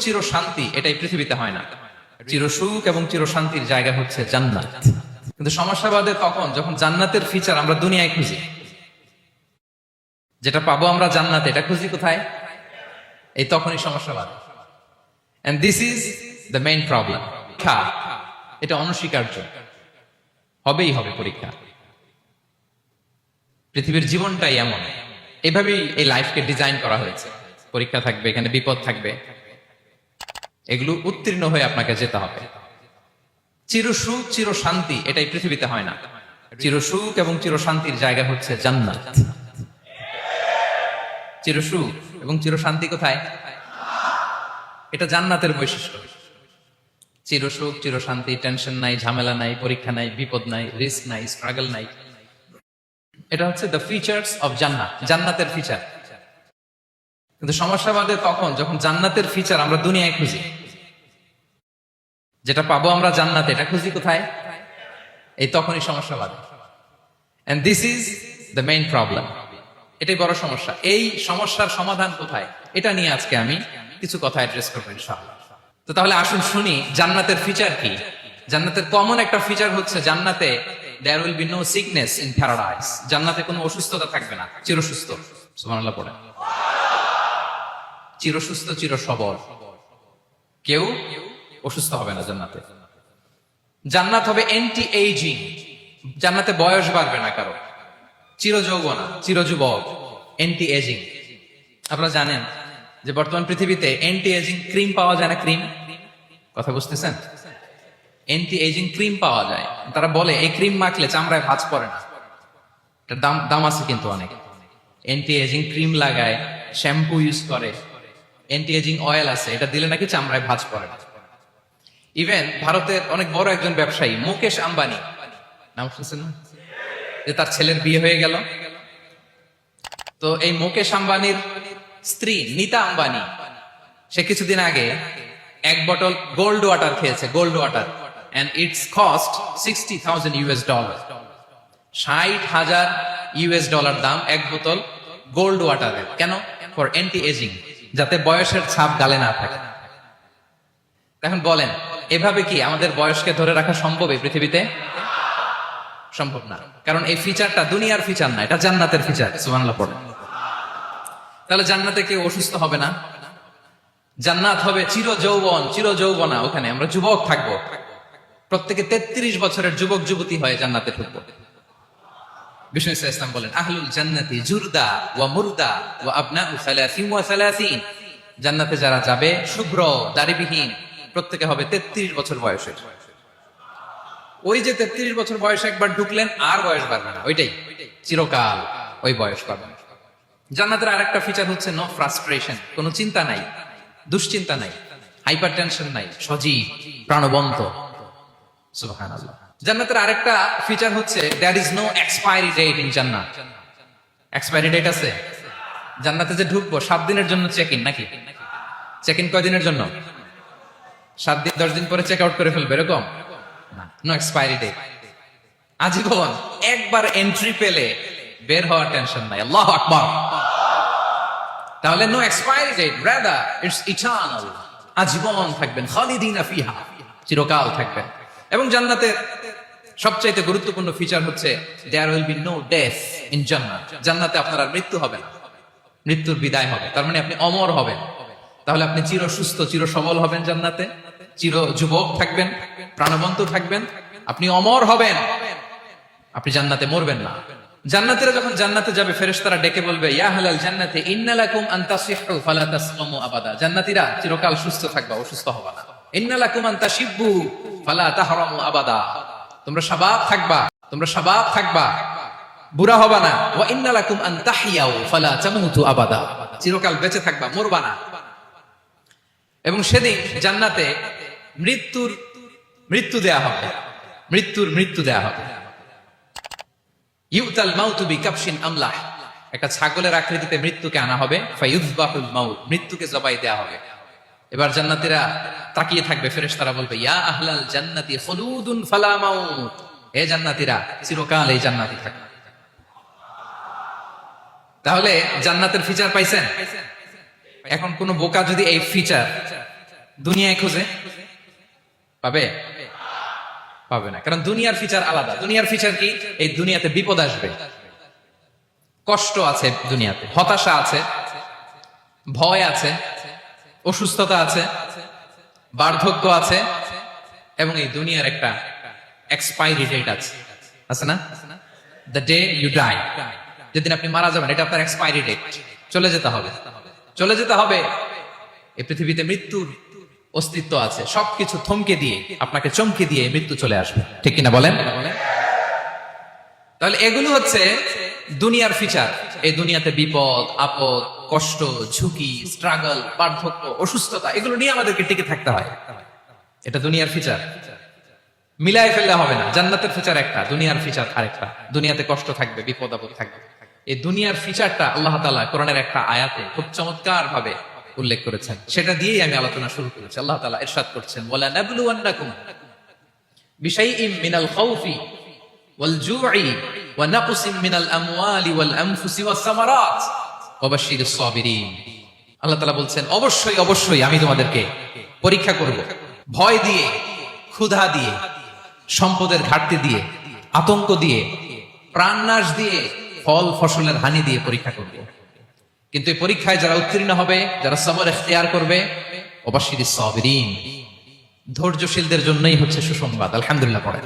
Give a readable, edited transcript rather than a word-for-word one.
চির শান্তি এটাই পৃথিবীতে হয় না। চির সুখ এবং চির শান্তির জায়গা হচ্ছে জান্নাত। কিন্তু সমস্যা বাদে তখন যখন জান্নাতের ফিচার আমরা দুনিয়ায় খুঁজি, যেটা পাবো আমরা জান্নাতে, এটা খুঁজি কোথায়? এই তখনই সমস্যা বাদে। And this is the main problem. পরীক্ষা এটা অনস্বীকার্য, হবেই হবে পরীক্ষা। পৃথিবীর জীবনটাই এমন, এভাবেই এই লাইফকে ডিজাইন করা হয়েছে। পরীক্ষা থাকবে, এখানে বিপদ থাকবে, এগুলো উত্তীর্ণ হয়ে আপনাকে যেতে হবে। চির সুখ চির শান্তি এটাই পৃথিবীতে হয় না। চির সুখ এবং চির শান্তির জায়গা হচ্ছে জান্নাত। চির সুখ এবং চির শান্তি কোথায়? এটা জান্নাতের বৈশিষ্ট্য। চির সুখ চির শান্তি, টেনশন নাই, ঝামেলা নাই, পরীক্ষা নাই, বিপদ নাই, রিস্ক নাই, স্ট্রাগল নাই। এটা হচ্ছে দ্য ফিচার্স অফ জান্নাত, জান্নাতের ফিচার। কিন্তু সমস্যা বাদে তখন যখন জান্নাতের ফিচার আমরা দুনিয়ায় খুঁজি, যেটা পাবো আমরা জান্নাতে, এটা খুঁজি কোথায়? এই তখনই সমস্যা বাদে। And this is the main problem. এটাই বড় সমস্যা। এই সমস্যার সমাধান কোথায়, এটা নিয়ে আজকে আমি কিছু কথা অ্যাড্রেস করবো ইনশাআল্লাহ। তো তাহলে আসুন শুনি জান্নাতের ফিচার কি। জান্নাতের কমন একটা ফিচার হচ্ছে জান্নাতে there will be no sickness in paradise. জান্নাতে কোনো অসুস্থতা থাকবে না, চিরসুস্থ। সুবহানাল্লাহ পড়ে। চিরসুস্থ চির সবল, কেউ অসুস্থ হবে না জান্নাতে। জান্নাত হবে এন্টি এইজিং, জান্নাতে বয়স বাড়বে না কারো। চির যৌবনা, চির যুবক, এন্টি এজিং। আপনারা জানেন যে বর্তমান পৃথিবীতে এন্টি এজিং ক্রিম পাওয়া যায় না? ক্রিম, কথা বুঝতেছেন? এন্টি এজিং ক্রিম পাওয়া যায়। তারা বলে এই ক্রিম মাখলে চামড়ায় ভাঁজ পড়ে না। এটার দাম আছে কিন্তু অনেক। এন্টি এজিং ক্রিম লাগায়, শ্যাম্পু ইউজ করে, এন্টি এজিং অয়েল আছে, এটা দিলে নাকি চামড়ায় ভাঁজ পড়ে না। ইভেন ভারতের অনেক বড় একজন ব্যবসায়ী মুকেশ আম্বানি, নাম শুনছেন না? যে তার ছেলের বিয়ে হয়ে গেল। তো এই মুকেশ আম্বানির স্ত্রী নীতা আম্বানি, সে কিছুদিন আগে এক বোতল গোল্ড ওয়াটার খেয়েছে, gold water, and its cost $60,000 $60,000 দাম এক বোতল গোল্ড ওয়াটারের। কেন? ফর এন্টি এজিং, যাতে বয়সের ছাপ গালে না থাকে। এখন বলেন, এভাবে কি আমাদের বয়সকে ধরে রাখা সম্ভব এই পৃথিবীতে? সম্ভব না, কারণ এই ফিচারটা দুনিয়ার ফিচার না, এটা জান্নাতের ফিচার। সুবহানাল্লাহ পড়ে। তাহলে জান্নাতে কেউ অসুস্থ হবে না। জান্নাত হবে চির যৌবন, চির যৌবনা। ওখানে আমরা যুবক থাকবো, প্রত্যেকে 33 বছরের যুবক যুবতী হয়ে জান্নাতে ঢুকবো। বিষ্ণু ইসলাম বলেন, আহলুল জান্নাতি জুরদা ওয়া মুরদা ওয়া আবনাউ 30 ওয়া 30। জান্নাতে যারা যাবে শুভ্র দাড়িবিহীন, প্রত্যেকে হবে 33 বছর বয়সের। ওই যে 33 বছর বয়সে একবার ঢুকলেন, আর বয়স বাড়বে না, ওইটাই চিরকাল ওই বয়স পাবেন। জান্নাতের আরেকটা ফিচার হচ্ছে নো ফ্রাস্ট্রেশন, কোনো চিন্তা নাই, দুশ্চিন্তা নাই, হাইপার টেনশন নাই, সজীব প্রাণবন্ত। সুবহানাল্লাহ। জান্নাতের আরেকটা ফিচার হচ্ছে there is no expiry date in Jannat. Expiry date আছে? জান্নাতে যে ঢুকবো 7 দিনের জন্য চেক ইন, নাকি? চেক ইন কয় দিনের জন্য? 7 দিন, 10 দিন পরে চেক আউট করে ফেলবে, এরকম না। নো এক্সপায়ারি ডেট, আজীবন। একবার এন্ট্রি পেলে বের হওয়ার টেনশন নাই। আল্লাহু আকবার। তাহলে no expiry date, rather it's eternal. আজীবন থাকবেন, খালিদিনা ফিহা, চিরকাল থাকবেন। এবং জান্নাতের সবচাইতে গুরুত্বপূর্ণ ফিচার হচ্ছে there will be no death in Jannat. জান্নাতে আপনার আর মৃত্যু হবে না, মৃত্যুর বিদায় হবে। তার মানে আপনি অমর হবেন। তাহলে আপনি চির সুস্থ চির সবল হবেন জান্নাতে, চির যুবক থাকবেন, প্রাণবন্ত থাকবেন, আপনি অমর হবেন, আপনি জান্নাতে মরবেন না। জান্নাতীরা যখন জান্নাতে যাবে, ফেরেশতারা ডেকে বলবে, ইয়া আহলাল জান্নাতি ইন্না লাকুম আন তাসিহু ফালা তাসকামু আবাদা। জান্নাতীরা চিরকাল সুস্থ থাকবা, অসুস্থ হবা না। ইন্না লাকুম আন তাশিব্বু ফালা তাহরামু আবাদা। তোমরা শাবাব থাকবা, তোমরা শাবাব থাকবা, বুড়া হবা না। ওয়া ইন্না লাকুম আন তাহিয়াউ ফালা তামুতু আবাদা। চিরকাল বেঁচে থাকবা, মরবা না। এবং সেদিন জান্নাতে মৃত্যু দেয়া হবে, মৃত্যু দেয়া হবে। ইউতাল মাউতু বিকাবশিন আমলাহ, একটা ছাগলের আকৃতিতে মৃত্যুকে আনা হবে। ফায়ুযবাহুল মাউত, মৃত্যুকে জবাই দেয়া হবে। এবার জান্নাতীরা তাকিয়ে থাকবে, ফেরেশতারা বলবে, ইয়া আহলাল জান্নাতি খুলুদুন ফালা মাউত। হে জান্নাতীরা, চিরকাল এই জান্নাতে থাকবে। তাহলে জান্নাতের ফিচার পাইছেন। এখন কোন বোকা যদি এই ফিচার দুনিয়ায় খুঁজে পাবে? পাবে না, কারণ দুনিয়ার ফিচার আলাদা। দুনিয়ার ফিচার কি? এই দুনিয়াতে বিপদ আসবে, কষ্ট আছে, দুনিয়াতে হতাশা আছে, ভয় আছে, অসুস্থতা আছে, বার্ধক্য আছে, এবং এই দুনিয়ার একটা এক্সপায়ারি ডেট আছে না? দ্য ডে ইউ ডাই, যেদিন আপনি মারা যাবেন, এটা আপনার এক্সপায়ারি ডেট। চলে যেতে হবে, চলে যেতে হবে। এই পৃথিবীতে মৃত্যুর অস্তিত্ব আছে। সবকিছু থমকে দিয়ে, আপনাকে চমকে দিয়ে মৃত্যু চলে আসবে, ঠিক কিনা বলেন? তাহলে এগুলো হচ্ছে দুনিয়ার ফিচার। এই দুনিয়াতে বিপদ আপদ, কষ্ট, ঝুঁকি, স্ট্রাগল, বার্ধক্য, অসুস্থতা, এগুলো নিয়ে আমাদেরকে টিকে থাকতে হয়। এটা দুনিয়ার ফিচার, মিলাই ফেললে হবে না। জান্নাতের ফিচার একটা, দুনিয়ার ফিচার আরেকটা। দুনিয়াতে কষ্ট থাকবে, বিপদ আপদ থাকবে। এই দুনিয়ার ফিচারটা আল্লাহ তাআলা কোরআনের একটা আয়াতে খুব চমৎকার ভাবে উল্লেখ করেছেন। সেটা দিয়েই আমি আলোচনা শুরু করেছি। আল্লাহ তাআলা ইরশাদ করছেন, ওয়ালা নাবলুওয়ান্নাকুম বিশাইইম মিনাল খাউফি ওয়াল জু'i ওয়া নাকসিম মিনাল আমওয়ালি ওয়াল আনফুসি ওয়াস সামারাত ওয়া বাশশিরিস সাবিরিন। আল্লাহ তাআলা বলছেন, অবশ্যই অবশ্যই আমি তোমাদেরকে পরীক্ষা করব, ভয় দিয়ে, ক্ষুধা দিয়ে, সম্পদের ঘাটতি দিয়ে, আতঙ্ক দিয়ে, প্রাণনাশ দিয়ে, ফল ফসলের হানি দিয়ে পরীক্ষা করবে। কিন্তু এই পরীক্ষায় যারা উত্তীর্ণ হবে, যারা সবর ইখতিয়ার করবে, ওয়া বাশশিরিস সাবিরিন, ধৈর্যশীলদের জন্যই হচ্ছে সুসংবাদ। আলহামদুলিল্লাহ পড়ে।